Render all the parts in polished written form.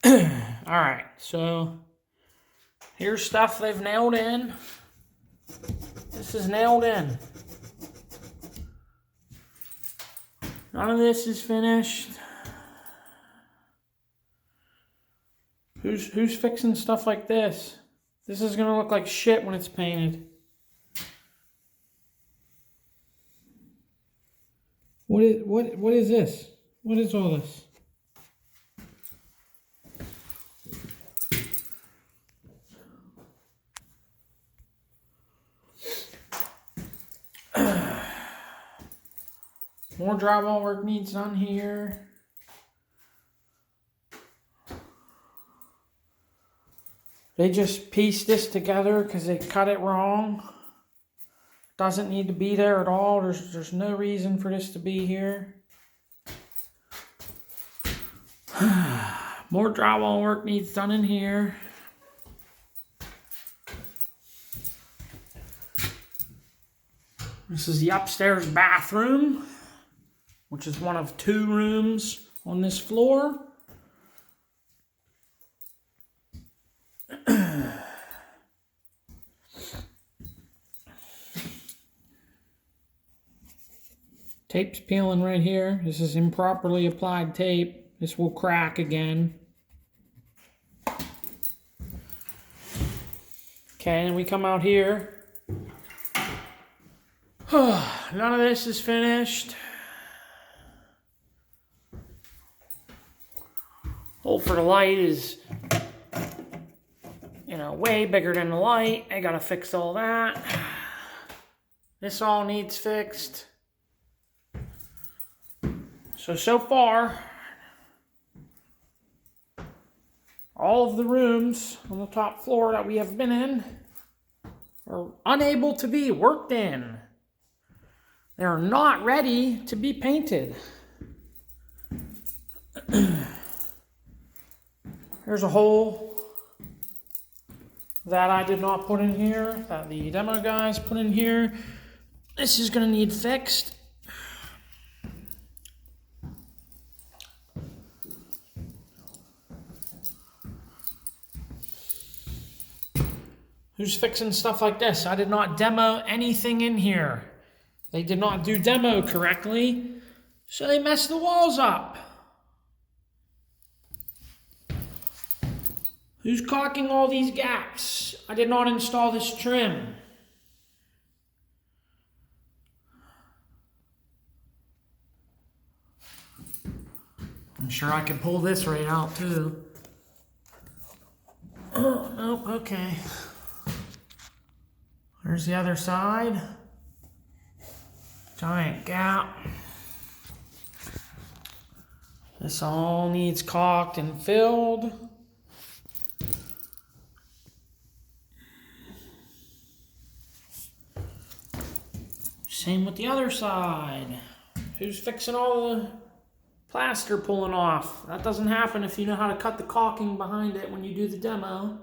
Alright, so here's stuff they've nailed in. This is nailed in. None of this is finished. Who's fixing stuff like this? This is gonna look like shit when it's painted. What is this? What is all this? More drywall work needs done here. They just pieced this together because they cut it wrong. Doesn't need to be there at all. There's no reason for this to be here. More drywall work needs done in here. This is the upstairs bathroom, which is one of 2 rooms on this floor. Tape's peeling right here. This is improperly applied tape. This will crack again. Okay, and we come out here. None of this is finished. Hole for the light is, way bigger than the light. I gotta fix all that. This all needs fixed. So far, all of the rooms on the top floor that we have been in are unable to be worked in. They're not ready to be painted. Here's a hole that I did not put in here, that the demo guys put in here. This is going to need fixed. Who's fixing stuff like this? I did not demo anything in here. They did not do demo correctly, so they messed the walls up. Who's caulking all these gaps? I did not install this trim. I'm sure I can pull this right out too. Oh, nope, okay. There's the other side. Giant gap. This all needs caulked and filled. Same with the other side. Who's fixing all the plaster pulling off? That doesn't happen if you know how to cut the caulking behind it when you do the demo.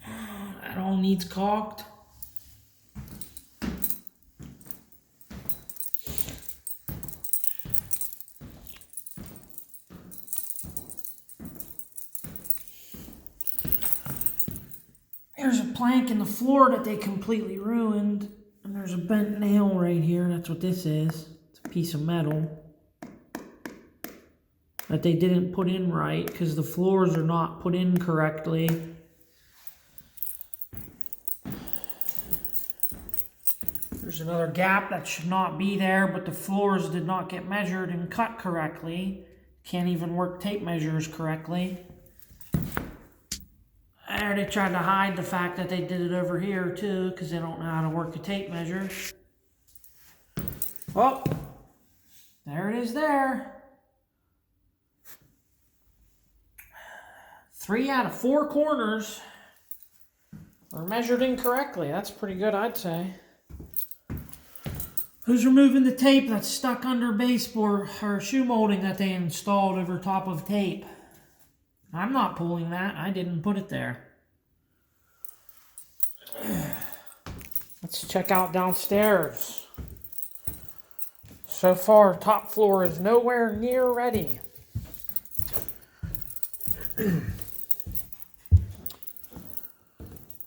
That all needs caulked. There's a plank in the floor that they completely ruined, and there's a bent nail right here. That's what this is. It's a piece of metal that they didn't put in right because the floors are not put in correctly. There's another gap that should not be there, but the floors did not get measured and cut correctly. Can't even work tape measures correctly. There, they tried to hide the fact that they did it over here too, because they don't know how to work a tape measure. Oh, there it is there. 3 out of 4 corners are measured incorrectly. That's pretty good, I'd say. Who's removing the tape that's stuck under baseboard or shoe molding that they installed over top of tape? I'm not pulling that. I didn't put it there. Let's check out downstairs. So far, top floor is nowhere near ready.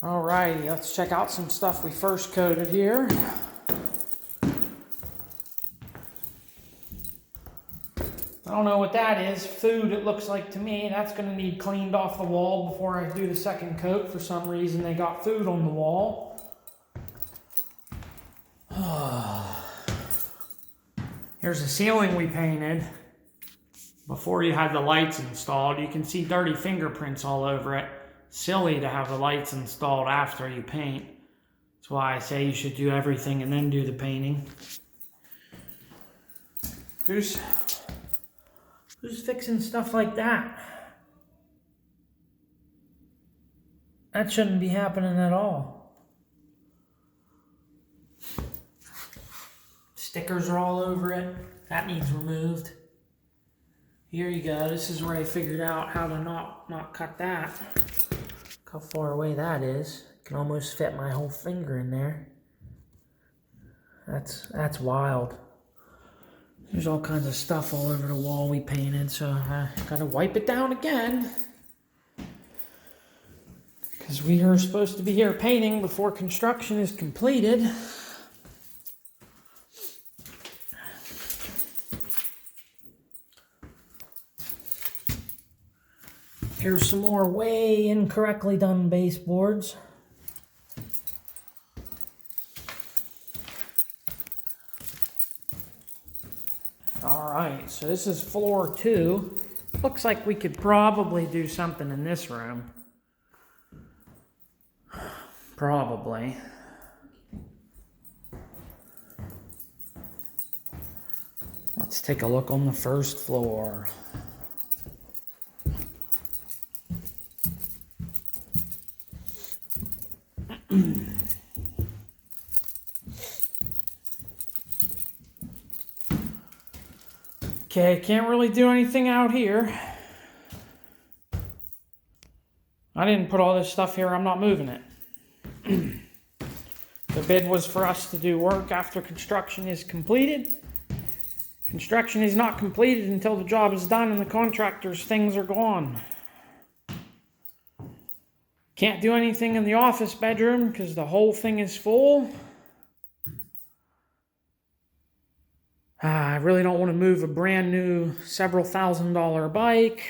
Alrighty, let's check out some stuff we first coated here. I don't know what that is. Food, it looks like to me. That's going to need cleaned off the wall before I do the second coat. For some reason, they got food on the wall. Here's the ceiling we painted before you had the lights installed. You can see dirty fingerprints all over it. Silly to have the lights installed after you paint. That's why I say you should do everything and then do the painting. Who's fixing stuff like that? That shouldn't be happening at all. Stickers are all over it. That needs removed. Here you go. This is where I figured out how to not cut that. Look how far away that is. Can almost fit my whole finger in there. That's wild. There's all kinds of stuff all over the wall we painted, so I gotta wipe it down again. Because we are supposed to be here painting before construction is completed. Here's some more way incorrectly done baseboards. Alright, so this is floor 2. Looks like we could probably do something in this room. Probably. Let's take a look on the first floor. Okay, can't really do anything out here. I didn't put all this stuff here, I'm not moving it. The bid was for us to do work after construction is completed. Construction is not completed until the job is done and the contractor's things are gone. Can't do anything in the office bedroom because the whole thing is full. I really don't want to move a brand new several $1,000 bike.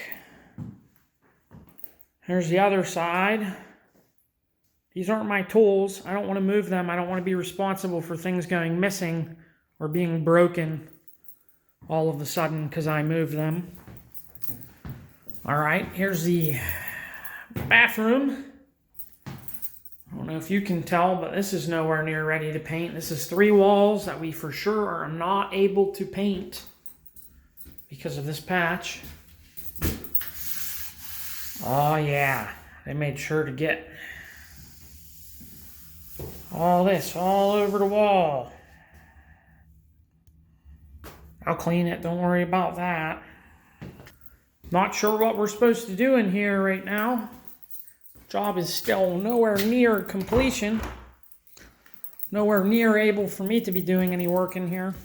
Here's the other side. These aren't my tools. I don't want to move them. I don't want to be responsible for things going missing or being broken all of a sudden because I moved them. All right, here's the bathroom. I don't know if you can tell, but this is nowhere near ready to paint. This is 3 walls that we for sure are not able to paint because of this patch. Oh yeah, they made sure to get all this all over the wall. I'll clean it, don't worry about that. Not sure what we're supposed to do in here right now. Job is still nowhere near completion. Nowhere near able for me to be doing any work in here.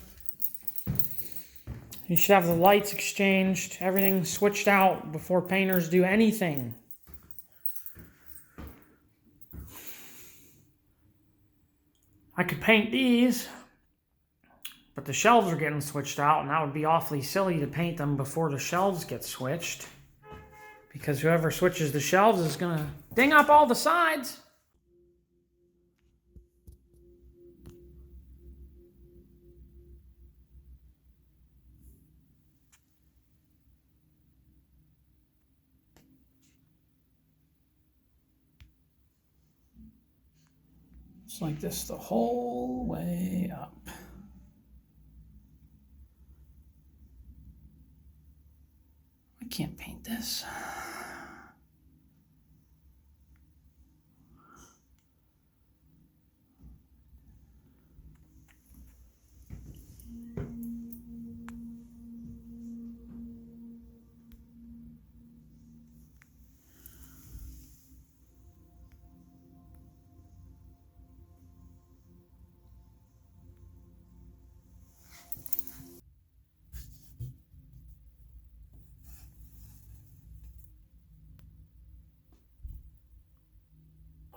You should have the lights exchanged, everything switched out before painters do anything. I could paint these, but the shelves are getting switched out, and that would be awfully silly to paint them before the shelves get switched. Because whoever switches the shelves is going to ding up all the sides. It's like this the whole way up. I can't paint this.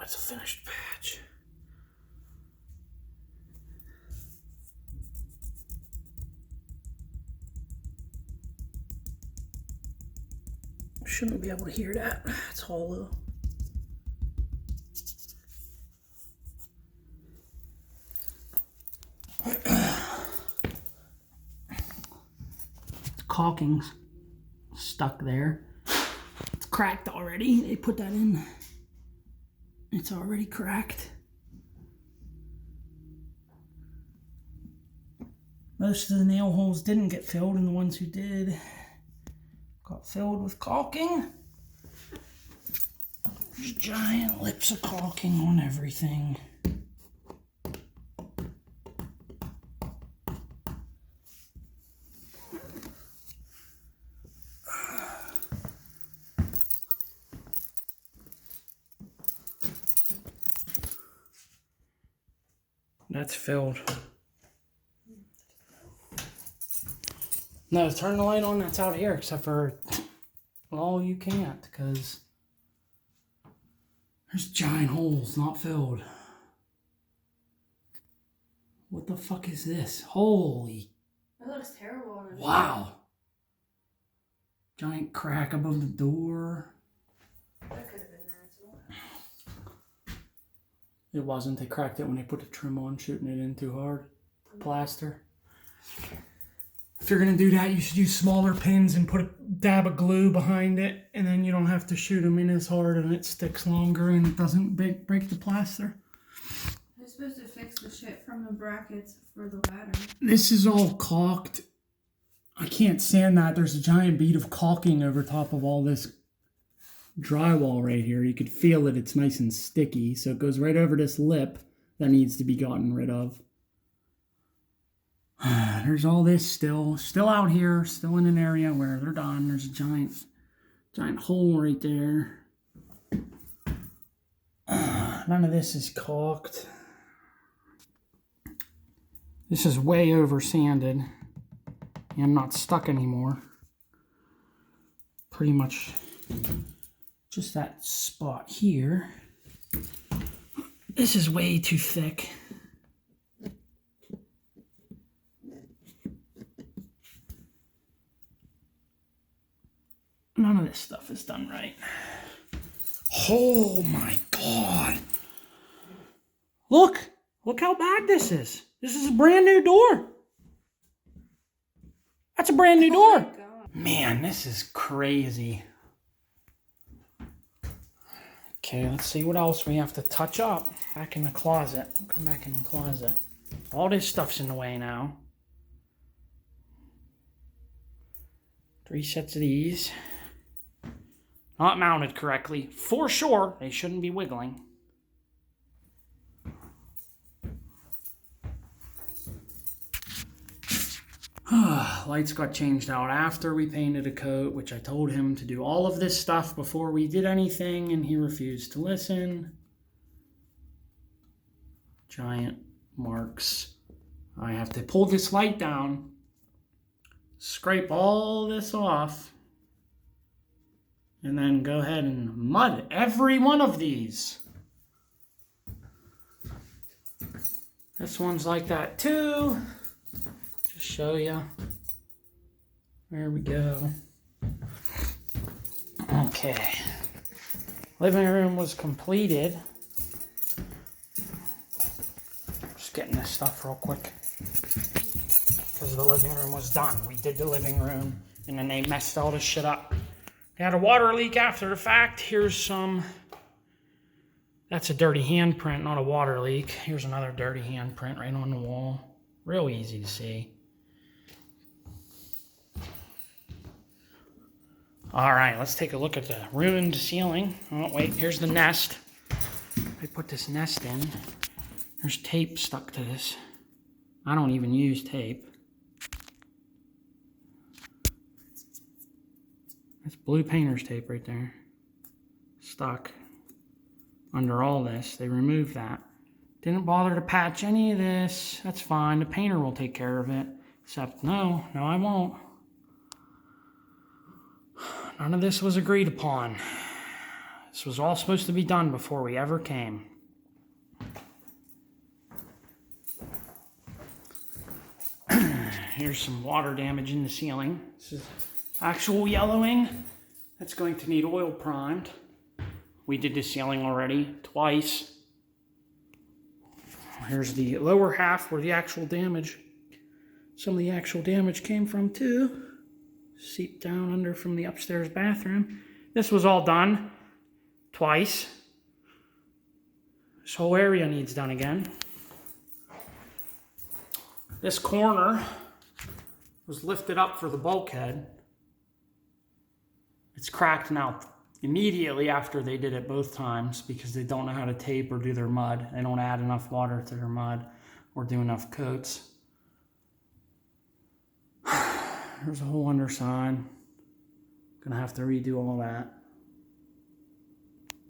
That's a finished patch. Shouldn't be able to hear that. It's hollow. Caulking's stuck there. It's cracked already. They put that in. It's already cracked. Most of the nail holes didn't get filled, and the ones who did got filled with caulking. There's giant lips of caulking on everything. That's filled. No, turn the light on that's out here, except for, well, you can't, because there's giant holes not filled. What the fuck is this? Holy. That looks terrible on it. Wow. Giant crack above the door. That could have been natural. It wasn't. They cracked it when they put the trim on, shooting it in too hard. Plaster. If you're going to do that, you should use smaller pins and put a dab of glue behind it, and then you don't have to shoot them in as hard, and it sticks longer and it doesn't break the plaster. They're supposed to fix the shit from the brackets for the ladder. This is all caulked. I can't stand that. There's a giant bead of caulking over top of all this drywall right here. You could feel it. It's nice and sticky, so it goes right over this lip that needs to be gotten rid of. There's all this still out here, still in an area where they're done. There's a giant hole right there. None of this is caulked. This is way over sanded. I'm not stuck anymore. Pretty much just that spot here. This is way too thick. None of this stuff is done right. Oh my God. Look how bad this is. This is a brand new door. That's a brand new door. My God. Man, this is crazy. Okay, let's see what else we have to touch up. Back in the closet. Come back in the closet. All this stuff's in the way now. 3 sets of these. Not mounted correctly. For sure, they shouldn't be wiggling. Lights got changed out after we painted a coat, which I told him to do all of this stuff before we did anything, and he refused to listen. Giant marks. I have to pull this light down, scrape all this off, and then go ahead and mud every one of these. This one's like that too. Just show you. There we go. Okay. Living room was completed. Just getting this stuff real quick. Because the living room was done. We did the living room, and then they messed all this shit up. They had a water leak after the fact. Here's some. That's a dirty handprint, not a water leak. Here's another dirty handprint right on the wall. Real easy to see. All right, let's take a look at the ruined ceiling. Oh, wait, here's the nest. I put this nest in. There's tape stuck to this. I don't even use tape. That's blue painter's tape right there. Stuck under all this. They removed that. Didn't bother to patch any of this. That's fine. The painter will take care of it. Except, no, I won't. None of this was agreed upon. This was all supposed to be done before we ever came. Here's some water damage in the ceiling. This is actual yellowing. That's going to need oil primed. We did the ceiling already twice. Here's the lower half where the actual damage, some of the actual damage came from too. Seeped down under from the upstairs bathroom. This was all done twice. This whole area needs done again. This corner was lifted up for the bulkhead. It's cracked now immediately after they did it both times because they don't know how to tape or do their mud. They don't add enough water to their mud or do enough coats. There's a whole underside. Gonna have to redo all that.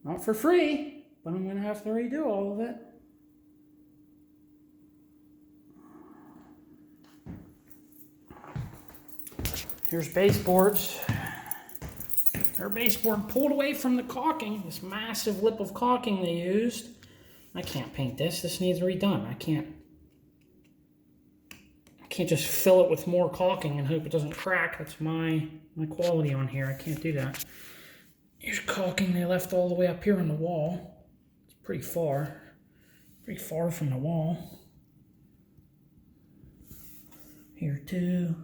Not for free, but I'm gonna have to redo all of it. Here's baseboards. Their baseboard pulled away from the caulking, this massive lip of caulking they used. I can't paint this. This needs redone. I can't just fill it with more caulking and hope it doesn't crack. That's my quality on here. I can't do that. Here's caulking they left all the way up here on the wall. It's pretty far from the wall. Here too.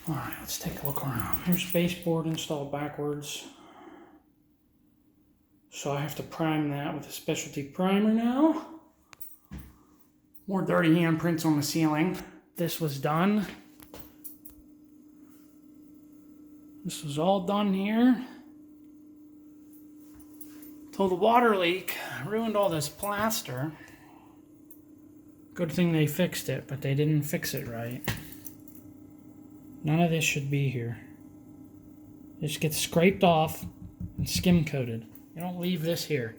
Alright, let's take a look around. Here's baseboard installed backwards. So I have to prime that with a specialty primer now. More dirty handprints on the ceiling. This was done. This was all done here. Till the water leak ruined all this plaster. Good thing they fixed it, but they didn't fix it right. None of this should be here. It just gets scraped off and skim coated. You don't leave this here.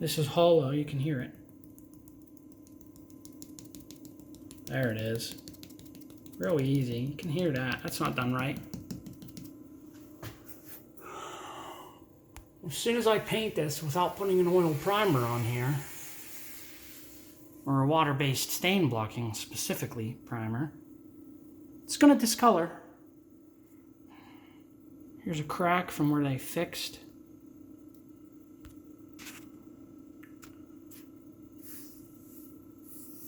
This is hollow, you can hear it. There it is. Real easy, you can hear that. That's not done right. As soon as I paint this without putting an oil primer on here, or a water-based stain blocking specifically primer, it's gonna discolor. Here's a crack from where they fixed.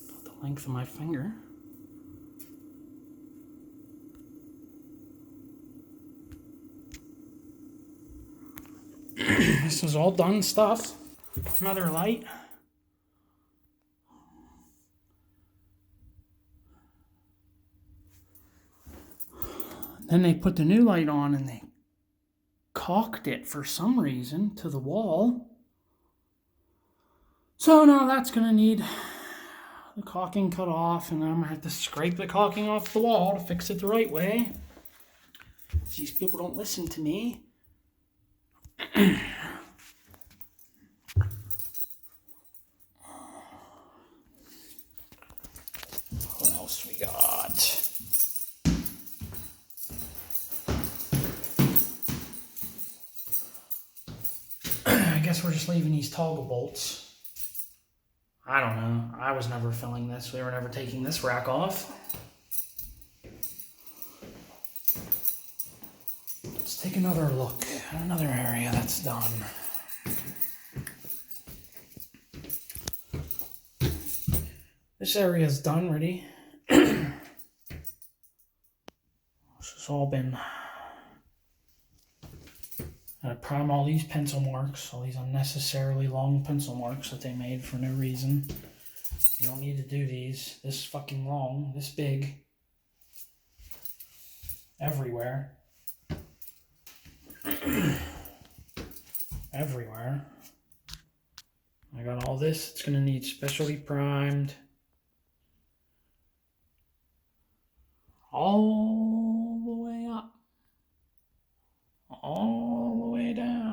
About the length of my finger. This is all done stuff. Another light. Then they put the new light on and they caulked it for some reason to the wall. So now that's going to need the caulking cut off, and I'm going to have to scrape the caulking off the wall to fix it the right way. These people don't listen to me. What else we got? I guess we're just leaving these toggle bolts. I don't know. I was never filling this. We were never taking this rack off. Let's take another look at another area that's done. This area is done, ready. This has all been... I prime all these pencil marks, all these unnecessarily long pencil marks that they made for no reason. You don't need to do these this fucking long, this big, everywhere. Everywhere. I got all this. It's gonna need specially primed. All the way up. All the way down.